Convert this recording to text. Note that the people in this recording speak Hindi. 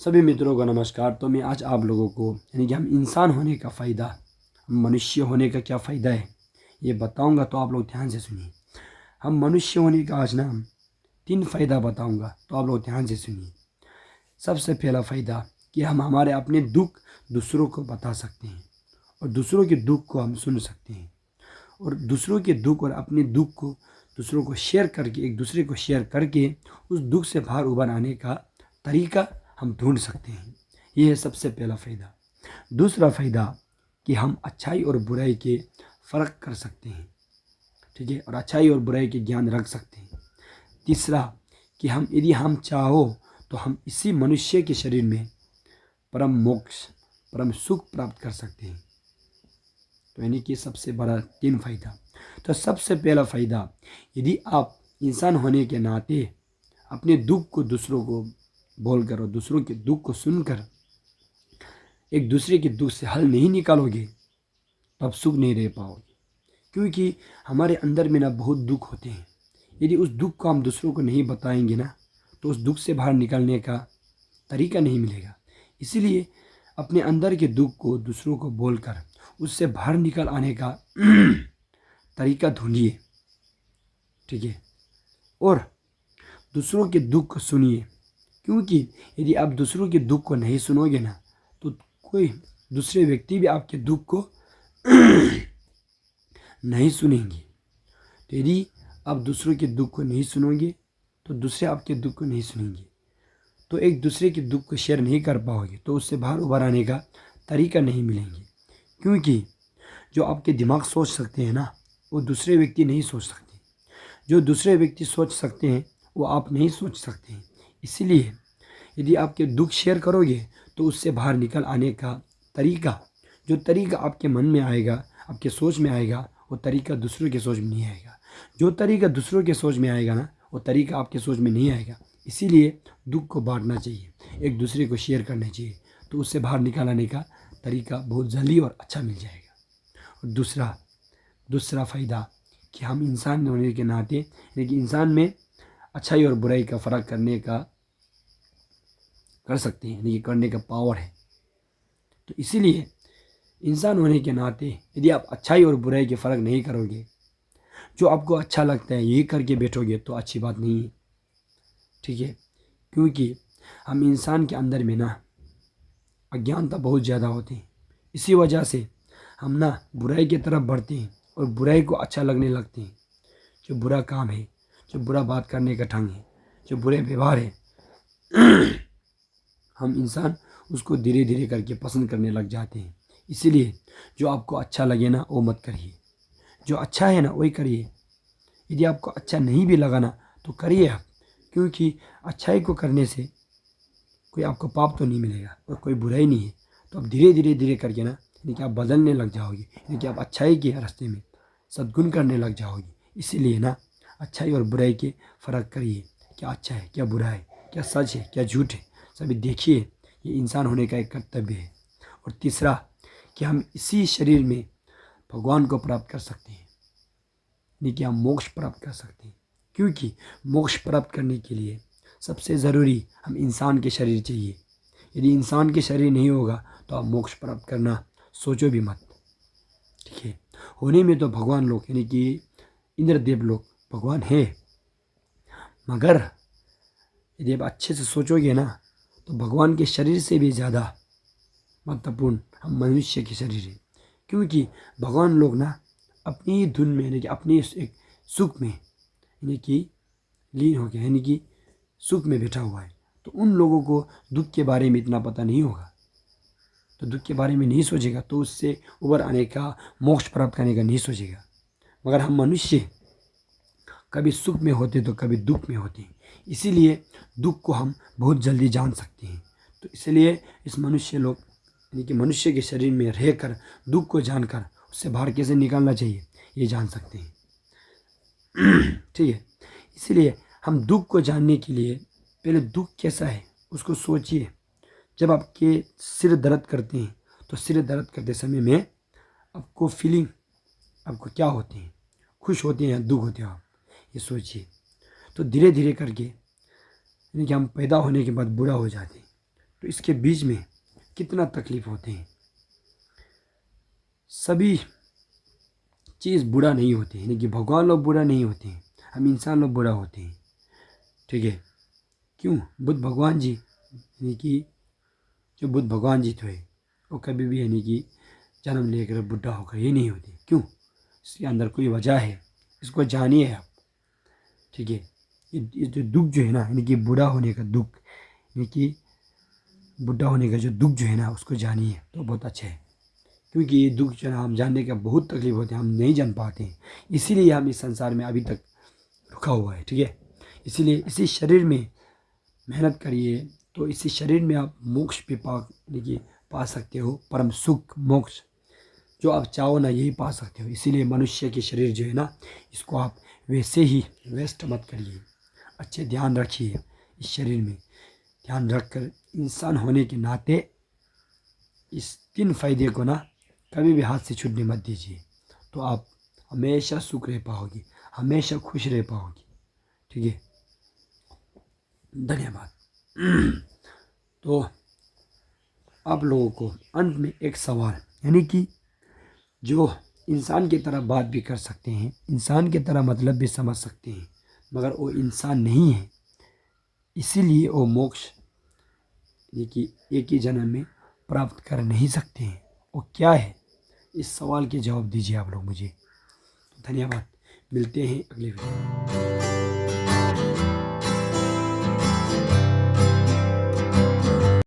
सभी मित्रों को नमस्कार। तो मैं आज आप लोगों को यानी कि हम इंसान होने का फ़ायदा, हम मनुष्य होने का क्या फ़ायदा है ये बताऊंगा, तो आप लोग ध्यान से सुनिए। हम मनुष्य होने का आज ना 3 फ़ायदा बताऊंगा, तो आप लोग ध्यान से सुनिए। सबसे पहला फ़ायदा कि हम हमारे अपने दुख दूसरों को बता सकते हैं और दूसरों के दुख को हम सुन सकते हैं, और दूसरों के दुख और अपने दुख को दूसरों को शेयर करके, एक दूसरे को शेयर करके उस दुख से बाहर उभर आने का तरीका हम ढूंढ सकते हैं। ये है सबसे पहला फ़ायदा। दूसरा फ़ायदा कि हम अच्छाई और बुराई के फ़र्क कर सकते हैं, ठीक है, और अच्छाई और बुराई के ज्ञान रख सकते हैं। तीसरा कि हम यदि हम चाहो तो हम इसी मनुष्य के शरीर में परम मोक्ष, परम सुख प्राप्त कर सकते हैं। तो यानी कि सबसे बड़ा 3 फ़ायदा। तो सबसे पहला फ़ायदा, यदि आप इंसान होने के नाते अपने दुख को दूसरों को बोलकर और दूसरों के दुख को सुनकर एक दूसरे के दुख से हल नहीं निकालोगे तो आप सुख नहीं रह पाओगे, क्योंकि हमारे अंदर में ना बहुत दुख होते हैं। यदि उस दुख को हम दूसरों को नहीं बताएंगे ना, तो उस दुख से बाहर निकलने का तरीका नहीं मिलेगा। इसीलिए अपने अंदर के दुख को दूसरों को बोलकर उससे बाहर निकल आने का तरीका ढूंढिए, ठीक है, और दूसरों के दुख को सुनिए। क्योंकि यदि आप दूसरों के दुख को नहीं सुनोगे ना, तो कोई दूसरे व्यक्ति भी आपके दुख को नहीं सुनेंगे। तो यदि आप दूसरों के दुख को नहीं सुनोगे तो दूसरे आपके दुख को नहीं सुनेंगे, तो एक दूसरे के दुख को शेयर नहीं कर पाओगे, तो उससे बाहर उभर आने का तरीका नहीं मिलेंगे। क्योंकि जो आपके दिमाग सोच सकते हैं ना, वो दूसरे व्यक्ति नहीं सोच सकते। जो दूसरे व्यक्ति सोच सकते हैं वो आप नहीं सोच सकते हैं। इसीलिए यदि आपके दुख शेयर करोगे तो उससे बाहर निकल आने का तरीका, जो तरीका आपके मन में आएगा, आपके सोच में आएगा, वो तरीका दूसरों के सोच में नहीं आएगा। जो तरीका दूसरों के सोच में आएगा ना, वो तरीका आपके सोच में नहीं आएगा। इसीलिए दुख को बांटना चाहिए, एक दूसरे को शेयर करना चाहिए, तो उससे बाहर निकल आने का तरीका बहुत जल्दी और अच्छा मिल जाएगा। और दूसरा फ़ायदा कि हम इंसान होने के नाते, यानी कि इंसान में अच्छाई और बुराई का फ़र्क कर सकते हैं, यानी कि करने का पावर है। तो इसीलिए इंसान होने के नाते यदि आप अच्छाई और बुराई के फ़र्क नहीं करोगे, जो आपको अच्छा लगता है यही करके बैठोगे, तो अच्छी बात नहीं है, ठीक है। क्योंकि हम इंसान के अंदर में ना अज्ञानता बहुत ज़्यादा होती है। इसी वजह से हम ना बुराई की तरफ बढ़ते हैं और बुराई को अच्छा लगने लगते हैं। जो बुरा काम है, जो बुरा बात करने का ढंग है, जो बुरे व्यवहार है, हम इंसान उसको धीरे धीरे करके पसंद करने लग जाते हैं। इसीलिए जो आपको अच्छा लगे ना वो मत करिए, जो अच्छा है ना वही करिए। यदि आपको अच्छा नहीं भी लगा ना तो करिए आप, क्योंकि अच्छाई को करने से कोई आपको पाप तो नहीं मिलेगा और कोई बुराई नहीं है। तो आप धीरे धीरे धीरे करके ना, यानी कि आप बदलने लग जाओगे, यानी कि आप अच्छाई के रास्ते में सद्गुण करने लग जाओगे। इसीलिए ना अच्छाई और बुराई के फ़र्क करिए, क्या अच्छा है क्या बुरा है, क्या सच है क्या झूठ है, सभी देखिए। ये इंसान होने का एक कर्तव्य है। और तीसरा कि हम इसी शरीर में भगवान को प्राप्त कर सकते हैं, यानी कि हम मोक्ष प्राप्त कर सकते हैं। क्योंकि मोक्ष प्राप्त करने के लिए सबसे ज़रूरी हम इंसान के शरीर चाहिए। यदि इंसान के शरीर नहीं होगा तो आप मोक्ष प्राप्त करना सोचो भी मत, ठीक है। होने में तो भगवान लोग, यानी कि इंद्रदेव लोग भगवान है, मगर यदि आप अच्छे से सोचोगे ना, तो भगवान के शरीर से भी ज़्यादा महत्वपूर्ण हम मनुष्य के शरीर है। क्योंकि भगवान लोग ना अपनी ही धुन में, यानी कि अपने एक सुख में, यानी कि लीन हो गया, यानी कि सुख में बैठा हुआ है। तो उन लोगों को दुख के बारे में इतना पता नहीं होगा, तो दुख के बारे में नहीं सोचेगा, तो उससे उबर आने का, मोक्ष प्राप्त करने का नहीं सोचेगा। मगर हम मनुष्य कभी सुख में होते तो कभी दुख में होते हैं। इसीलिए दुख को हम बहुत जल्दी जान सकते हैं। तो इसलिए इस मनुष्य लोग, यानी कि मनुष्य के शरीर में रहकर दुख को जानकर उससे बाहर कैसे निकालना चाहिए ये जान सकते हैं, ठीक है। इसीलिए हम दुख को जानने के लिए पहले दुख कैसा है उसको सोचिए। जब आपके सिर दर्द करते हैं, तो सिर दर्द करते समय में आपको फीलिंग, आपको क्या होते हैं, खुश होते हैं या दुख होते हैं, आप ये सोचिए। तो धीरे धीरे करके, यानी कि हम पैदा होने के बाद बूढ़ा हो जाते हैं, तो इसके बीच में कितना तकलीफ होते हैं। सभी चीज़ बुरा नहीं होती है, यानी कि भगवान लोग बुरा नहीं होते हैं, हम इंसान लोग बुरा होते हैं। ठीक है, क्यों? बुद्ध भगवान जी, यानी कि जो बुद्ध भगवान जी थे, वो कभी भी यानी कि जन्म लेकर बुढ़ा होकर ये नहीं होते। क्यों? इसके अंदर कोई वजह है, इसको जानिए आप। ठीक है, ये जो दुख जो है ना, यानी कि बुढ़ा होने का दुख, यानी कि बुढ़ा होने का जो दुख जो है ना, उसको जानिए तो बहुत अच्छा है। क्योंकि ये दुख जो है ना, हम जानने का बहुत तकलीफ होती है, हम नहीं जान पाते हैं। इसीलिए हम इस संसार में अभी तक रुका हुआ है। ठीक है, इसीलिए इसी शरीर में मेहनत करिए, तो इसी शरीर में आप मोक्ष भी पा सकते हो, परम सुख मोक्ष जो आप चाहो ना, यही पा सकते हो। इसीलिए मनुष्य के शरीर जो है ना, इसको आप वैसे ही वेस्ट मत करिए, अच्छे ध्यान रखिए। इस शरीर में ध्यान रखकर इंसान होने के नाते इस 3 फायदे को ना कभी भी हाथ से छूटने मत दीजिए, तो आप हमेशा सुख रह पाओगे, हमेशा खुश रह पाओगे। ठीक है, धन्यवाद। तो आप लोगों को अंत में एक सवाल, यानी कि जो इंसान की तरह बात भी कर सकते हैं, इंसान की तरह मतलब भी समझ सकते हैं, मगर वो इंसान नहीं है, इसीलिए वो मोक्ष यानी कि एक ही जन्म में प्राप्त कर नहीं सकते हैं। वो क्या है? इस सवाल के जवाब दीजिए आप लोग मुझे। धन्यवाद, मिलते हैं अगले वीडियो में।